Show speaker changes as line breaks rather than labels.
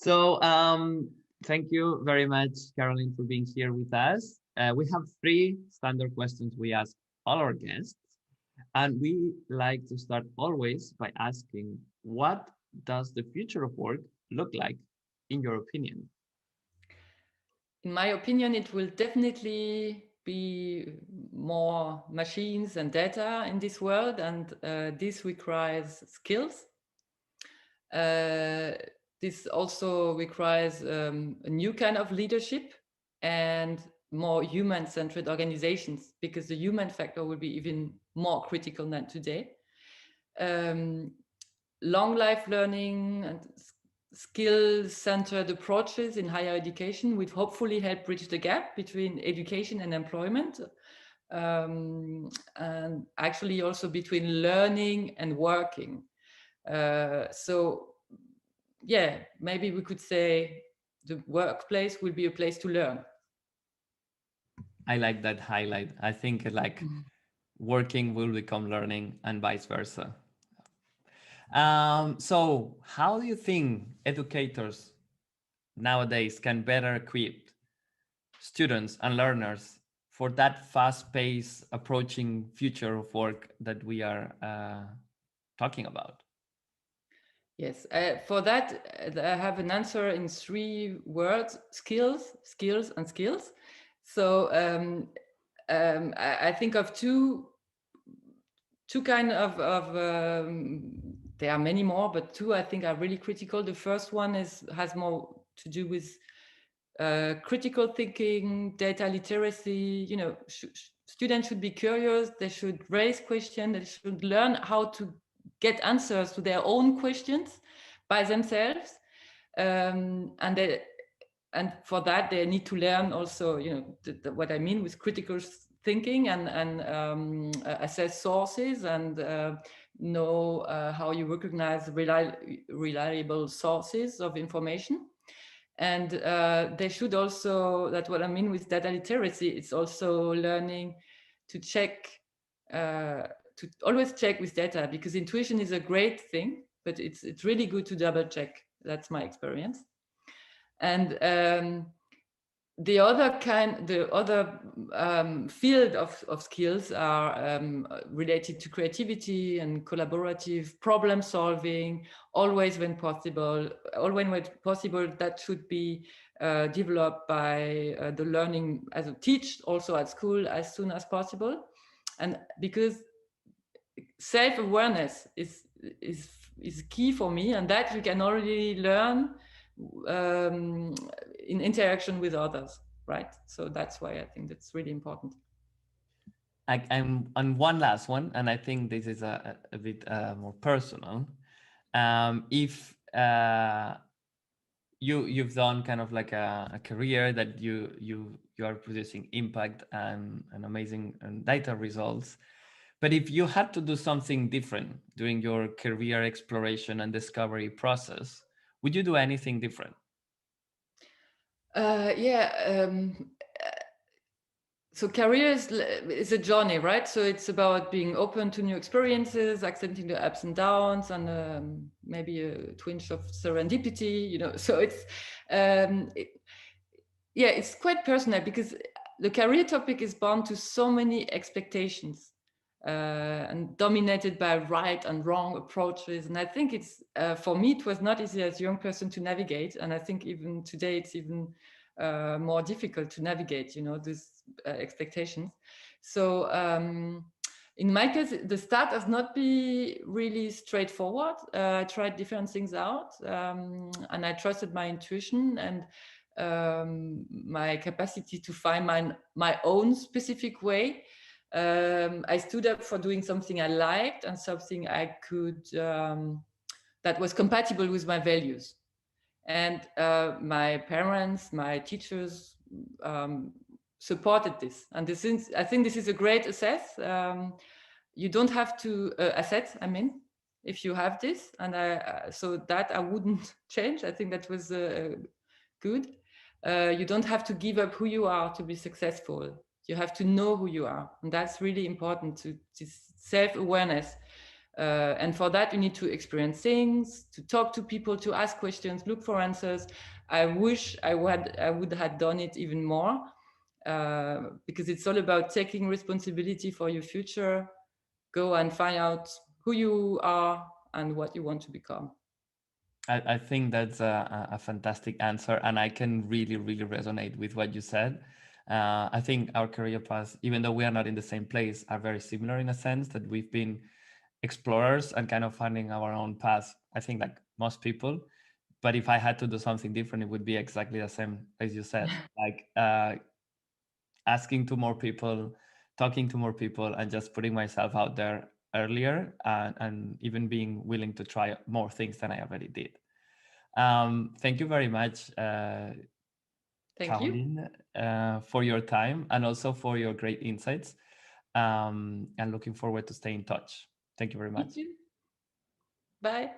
So thank you very much, Caroline, for being here with us. We have three standard questions we ask all our guests, and we like to start always by asking, what does the future of work look like, in your opinion?
In my opinion, it will definitely be more machines and data in this world, and this requires skills. This also requires a new kind of leadership and more human-centered organizations, because the human factor will be even more critical than today. Long life learning and skill-centered approaches in higher education would hopefully help bridge the gap between education and employment, and actually also between learning and working. So yeah, maybe we could say the workplace will be a place to learn.
I like that highlight. I think like working will become learning and vice versa. So how do you think educators nowadays can better equip students and learners for that fast-paced approaching future of work that we are talking about?
Yes, for that, I have an answer in 3 words: skills, skills, and skills. So I think of two kind of there are many more, but two I think are really critical. The first one has more to do with critical thinking, data literacy. Students should be curious. They should raise questions. They should learn how to get answers to their own questions by themselves, and for that they need to learn also, what I mean with critical thinking, and assess sources, and know how you recognize reliable sources of information. And they should also, that's what I mean with data literacy, it's also learning to check, to always check with data, because intuition is a great thing, but it's really good to double check. That's my experience. And the other field of skills are related to creativity and collaborative problem solving. Always when possible, that should be developed by the learning as a teach also at school as soon as possible. And because self-awareness is key for me, and that you can already learn in interaction with others, right? So that's why I think that's really important.
I'm on one last one, and I think this is a bit more personal. If you've done kind of like a career that you are producing impact and amazing data results, but if you had to do something different during your career exploration and discovery process, would you do anything different?
Yeah. So career is a journey, right? So it's about being open to new experiences, accepting the ups and downs, and maybe a twinge of serendipity, So it's quite personal, because the career topic is bound to so many expectations, and dominated by right and wrong approaches. And I think it's, for me, it was not easy as a young person to navigate. And I think even today, it's even more difficult to navigate, these expectations. So in my case, the start has not been really straightforward. I tried different things out, and I trusted my intuition and my capacity to find my own specific way. I stood up for doing something I liked and something I could, that was compatible with my values. And my parents, my teachers supported this. And I think this is a great asset. You don't have to asset, I mean, if you have this. And so that I wouldn't change. I think that was good. You don't have to give up who you are to be successful. You have to know who you are. And that's really important, to self-awareness. And for that, you need to experience things, to talk to people, to ask questions, look for answers. I wish I would have done it even more, because it's all about taking responsibility for your future. Go and find out who you are and what you want to become.
I think that's a fantastic answer, and I can really, really resonate with what you said. I think our career paths, even though we are not in the same place, are very similar in a sense that we've been explorers and kind of finding our own path. I think like most people, but if I had to do something different, it would be exactly the same as you said, like asking to more people, talking to more people, and just putting myself out there earlier, and even being willing to try more things than I already did. Thank you very much,
Thank you.
Caroline, for your time and also for your great insights. And looking forward to stay in touch. Thank you very much.
Bye.